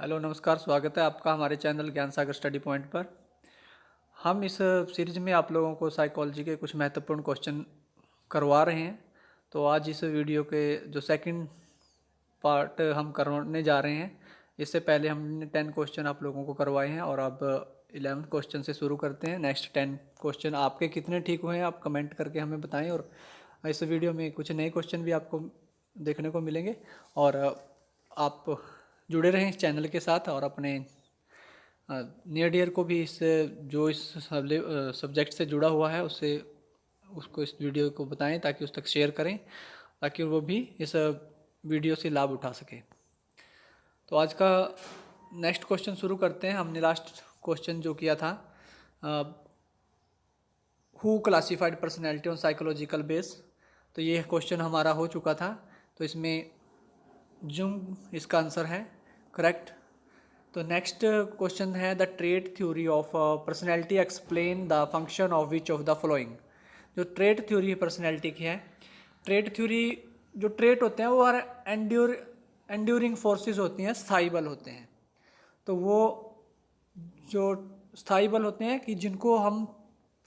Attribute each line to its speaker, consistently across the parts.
Speaker 1: Hello नमस्कार, स्वागत है आपका हमारे चैनल ज्ञान सागर स्टडी पॉइंट पर। हम इस सीरीज में आप लोगों को साइकोलॉजी के कुछ महत्वपूर्ण क्वेश्चन करवा रहे हैं। तो आज इस वीडियो के जो सेकंड पार्ट हम करवाने जा रहे हैं। इससे पहले हमने 10 क्वेश्चन आप लोगों को करवाए हैं और अब 11 क्वेश्चन से शुरू करते हैं। नेक्स्ट 10 क्वेश्चन आपके कितने ठीक हुए हैं आप कमेंट करके हमें बताएं। और इस वीडियो में कुछ नए क्वेश्चन भी आपको देखने को मिलेंगे और आप जुड़े रहें इस चैनल के साथ और अपने नियर डियर को भी इस जो इस सब्जेक्ट से जुड़ा हुआ है उसको इस वीडियो को बताएं ताकि उस तक शेयर करें ताकि वो भी इस वीडियो से लाभ उठा सके। तो आज का नेक्स्ट क्वेश्चन शुरू करते हैं। हमने लास्ट क्वेश्चन जो किया था who classified personality on psychological base, तो ये क्वेश्चन हमारा हो चुका था। तो इसमें जुंग इसका आंसर है करेक्ट। तो नेक्स्ट क्वेश्चन है the trait theory of personality explain the function of which of the following. जो ट्रेट थ्योरी पर्सनैलिटी की है, ट्रेट थ्योरी जो ट्रेट होते हैं वो एंड्यूरिंग फोर्सेस होती हैं, स्थायी बल होते हैं। तो वो जो स्थायी बल होते हैं कि जिनको हम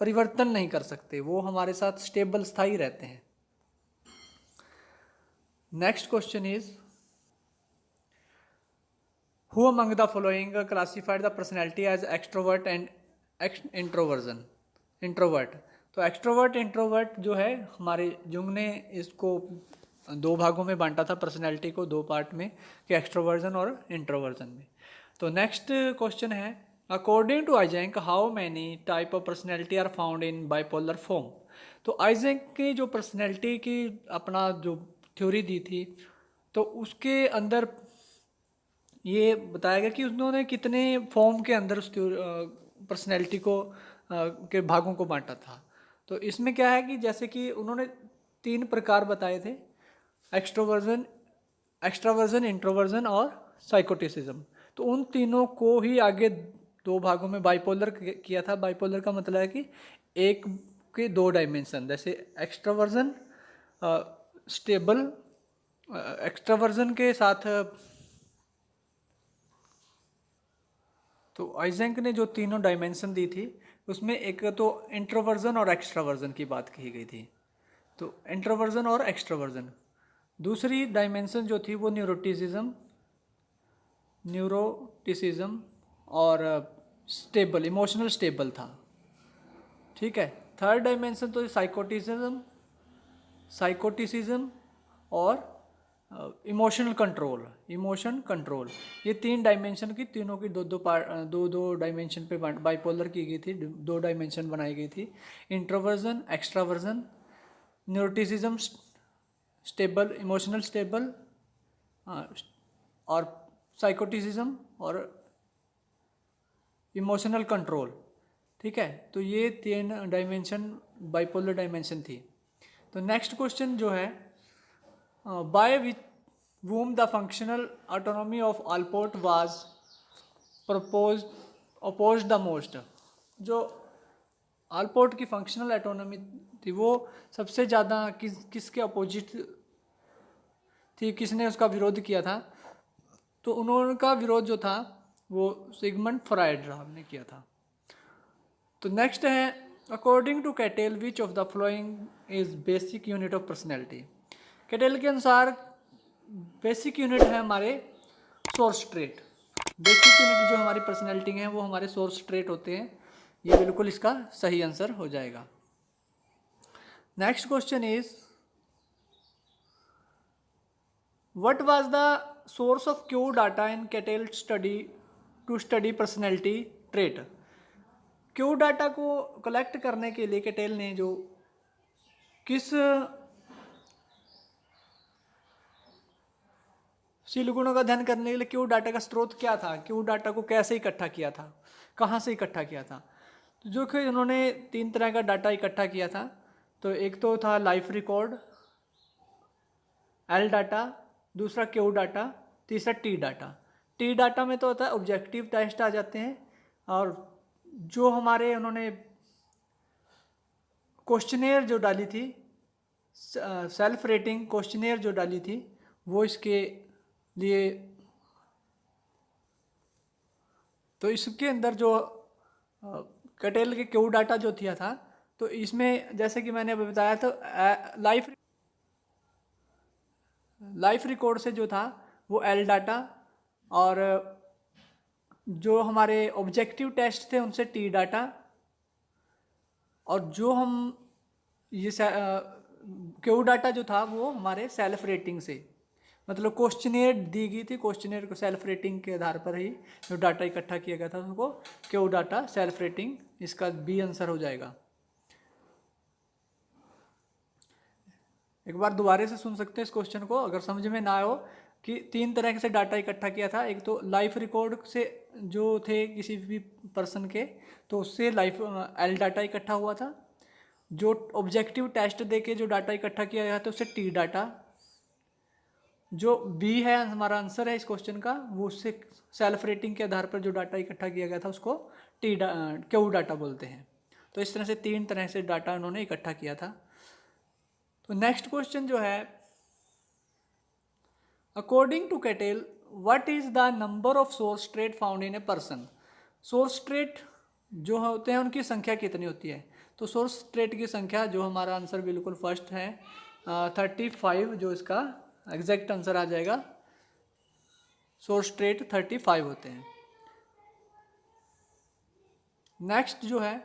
Speaker 1: परिवर्तन नहीं कर सकते, वो हमारे साथ स्टेबल स्थायी रहते हैं। Next question is Who among the following classified the personality as extrovert and introvert? तो एक्सट्रोवर्ट इंट्रोवर्ट जो है हमारे जुंग ने इसको दो भागों में बांटा था, पर्सनैलिटी को दो पार्ट में कि एक्सट्रोवर्जन और इंट्रोवर्जन में। तो नेक्स्ट क्वेश्चन है according to Eysenck how many type of personality are found in bipolar form. तो आइजेंक की जो पर्सनैलिटी की अपना जो थ्योरी दी थी तो उसके अंदर ये बताया गया कि उन्होंने कितने फॉर्म के अंदर उस पर्सनैलिटी को के भागों को बांटा था। तो इसमें क्या है कि जैसे कि उन्होंने 3 प्रकार बताए थे, एक्स्ट्रावर्जन, इंट्रोवर्जन और साइकोटिसिज्म। तो उन तीनों को ही आगे 2 भागों में बाइपोलर किया था। बाइपोलर का मतलब है कि एक के 2 डायमेंशन, जैसे एक्स्ट्रावर्जन स्टेबल, एक्स्ट्रावर्जन के साथ तो आइजेंक ने जो तीनों डायमेंशन दी थी उसमें एक तो इंट्रोवर्जन और एक्स्ट्रावर्जन की बात की गई थी। तो इंट्रोवर्जन और एक्स्ट्रावर्जन। दूसरी डायमेंशन जो थी वो न्यूरोटिसिज्म और स्टेबल, इमोशनल स्टेबल था। ठीक है। थर्ड डायमेंशन तो साइकोटिसिज्म और इमोशन कंट्रोल। ये 3 डायमेंशन की, तीनों की दो डायमेंशन पे बाइपोलर की गई थी, 2 डायमेंशन बनाई गई थी। Introversion, extraversion, neuroticism stable, emotional stable और साइकोटिसिज्म और इमोशनल कंट्रोल। ठीक है। तो ये 3 डायमेंशन बाइपोलर डायमेंशन थी। तो नेक्स्ट क्वेश्चन जो है by whom the functional autonomy of Allport was opposed the most। जो आलपोर्ट की फंक्शनल ऑटोनॉमी थी वो सबसे ज़्यादा किसके अपोजिट थी, किसने उसका विरोध किया था? तो उनका विरोध जो था वो सिगमंड फ्राइड ने किया था। तो नेक्स्ट है according to Cattell which of the following is basic unit of personality. Cattell के अनुसार बेसिक यूनिट है हमारे सोर्स ट्रेट। बेसिक यूनिट जो हमारी पर्सनैलिटी है वो हमारे सोर्स ट्रेट होते हैं। ये बिल्कुल इसका सही आंसर हो जाएगा। Next question is what was the source of Q data in cattail study personality trait. Q data को कलेक्ट करने के लिए कैटेल ने जो किस शील गुणों का अध्ययन करने के लिए क्यू डाटा का स्रोत क्या था, क्यू डाटा को कैसे इकट्ठा किया था, कहाँ से इकट्ठा किया था? तो जो कि उन्होंने 3 तरह का डाटा इकट्ठा किया था। तो एक तो था लाइफ रिकॉर्ड, एल डाटा, दूसरा क्यू डाटा, तीसरा टी डाटा। टी डाटा में तो होता है ऑब्जेक्टिव टेस्ट आ जाते हैं, और जो हमारे उन्होंने क्वेश्चनेयर जो डाली थी, सेल्फ रेटिंग क्वेश्चनेयर जो डाली थी वो इसके लिए तो इसके अंदर जो कटेल के क्यू डाटा जो दिया था, तो इसमें जैसे कि मैंने अभी बताया, तो लाइफ रिकॉर्ड से जो था वो एल डाटा, और जो हमारे ऑब्जेक्टिव टेस्ट थे उनसे टी डाटा, और जो हम ये क्यू डाटा जो था वो हमारे सेल्फ रेटिंग से, मतलब क्वेश्चनेयर दी गई थी, क्वेश्चनेयर को सेल्फ रेटिंग के आधार पर ही जो डाटा इकट्ठा किया गया था उसको क्यू डाटा सेल्फ रेटिंग, इसका बी आंसर हो जाएगा। एक बार दोबारा से सुन सकते हैं इस क्वेश्चन को अगर समझ में ना आयो, कि 3 तरह से डाटा इकट्ठा किया था। एक तो लाइफ रिकॉर्ड से जो थे किसी भी पर्सन के, तो उससे लाइफ एल डाटा इकट्ठा हुआ था। जो ऑब्जेक्टिव टेस्ट दे के जो डाटा इकट्ठा किया गया था उससे टी डाटा। जो बी है हमारा आंसर है इस क्वेश्चन का, वो उससे सेल्फ रेटिंग के आधार पर जो डाटा इकट्ठा किया गया था उसको क्यू डाटा बोलते हैं। तो इस तरह से 3 तरह से डाटा उन्होंने इकट्ठा किया था। तो नेक्स्ट क्वेश्चन जो है, according to Cattell what is the number of source trait found in a person. Source trait जो होते हैं उनकी संख्या कितनी होती है? तो सोर्स ट्रेट की संख्या, जो हमारा आंसर बिल्कुल फर्स्ट है 35, जो इसका एग्जैक्ट आंसर आ जाएगा। सोर्स ट्रेट 35 होते हैं। नेक्स्ट जो है,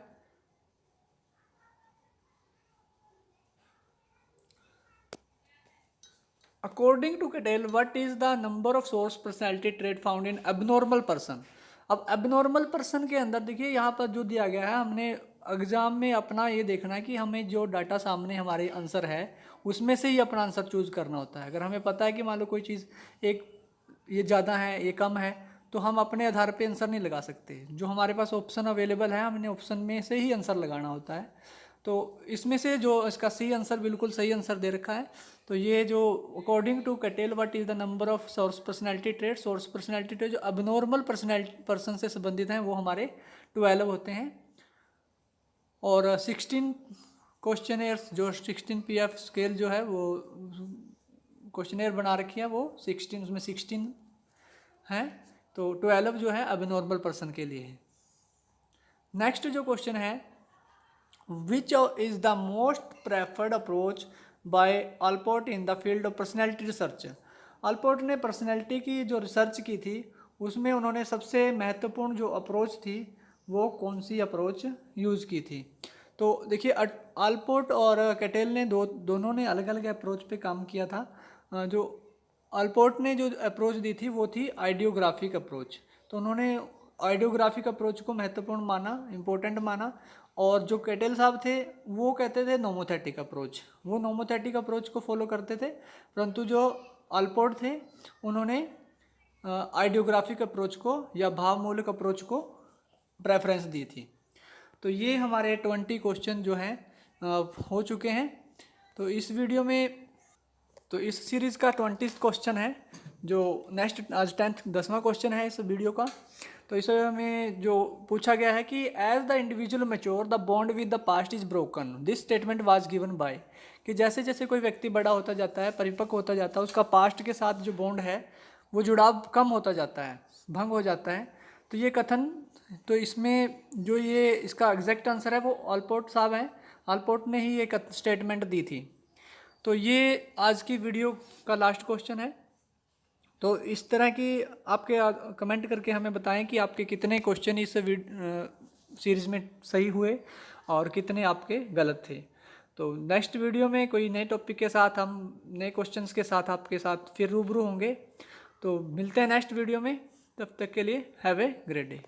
Speaker 1: according to Cattell what is the number of source personality trait found in abnormal person. अब एबनॉर्मल पर्सन के अंदर देखिए यहाँ पर जो दिया गया है, हमने एग्जाम में अपना ये देखना है कि हमें जो डाटा सामने हमारे आंसर है उसमें से ही अपना आंसर चूज करना होता है। अगर हमें पता है कि मान लो कोई चीज़ एक ये ज़्यादा है ये कम है, तो हम अपने आधार पे आंसर नहीं लगा सकते। जो हमारे पास ऑप्शन अवेलेबल है हमने ऑप्शन में से ही आंसर लगाना होता है। तो इसमें से जो इसका सी आंसर बिल्कुल सही आंसर दे रखा है। तो ये जो according to Cattell what is the number of source personality trait, source personality trait जो अबनॉर्मल पर्सन से संबंधित हैं वो हमारे 12 होते हैं। और 16 क्वेश्चनेयर्स, जो 16 PF स्केल जो है वो क्वेश्चनेयर बना रखी है, वो 16, उसमें 16 हैं। तो 12 जो है अबनॉर्मल पर्सन के लिए है। नेक्स्ट जो क्वेश्चन है, which is the most preferred approach by Allport in the field of personality research. Allport ने पर्सनैलिटी की जो रिसर्च की थी उसमें उन्होंने सबसे महत्वपूर्ण जो अप्रोच थी वो कौन सी अप्रोच यूज़ की थी? तो देखिए अल्पोर्ट और कैटेल ने दोनों ने अलग अलग अप्रोच पे काम किया था। जो अल्पोर्ट ने जो अप्रोच दी थी वो थी आइडियोग्राफिक अप्रोच। तो उन्होंने आइडियोग्राफिक अप्रोच को महत्वपूर्ण माना, इम्पोर्टेंट माना। और जो कैटेल साहब थे वो कहते थे नोमोथेटिक अप्रोच, वो नोमोथेटिक अप्रोच को फॉलो करते थे। परंतु जो अल्पोर्ट थे उन्होंने आइडियोग्राफिक अप्रोच को या भावमूलक अप्रोच को प्रेफरेंस दी थी। तो ये हमारे 20 क्वेश्चन जो हैं हो चुके हैं। तो इस वीडियो में, तो इस सीरीज़ का 20 क्वेश्चन है। जो नेक्स्ट आज 10वां क्वेश्चन है इस वीडियो का। तो इसमें जो पूछा गया है कि as the individual mature the bond with the past is broken, this statement was given by. कि जैसे जैसे कोई व्यक्ति बड़ा होता जाता है, परिपक्व होता जाता है, उसका पास्ट के साथ जो बॉन्ड है वो जुड़ाव कम होता जाता है, भंग हो जाता है। तो ये कथन, तो इसमें जो ये इसका एग्जैक्ट आंसर है वो अल्पोर्ट साहब हैं। अल्पोर्ट ने ही ये स्टेटमेंट दी थी। तो ये आज की वीडियो का लास्ट क्वेश्चन है। तो इस तरह की आपके कमेंट करके हमें बताएं कि आपके कितने क्वेश्चन इस सीरीज़ में सही हुए और कितने आपके गलत थे। तो नेक्स्ट वीडियो में कोई नए टॉपिक के साथ, हम नए क्वेश्चंस के साथ आपके साथ फिर रूबरू होंगे। तो मिलते हैं नेक्स्ट वीडियो में, तब तक के लिए हैव ए ग्रेट डे।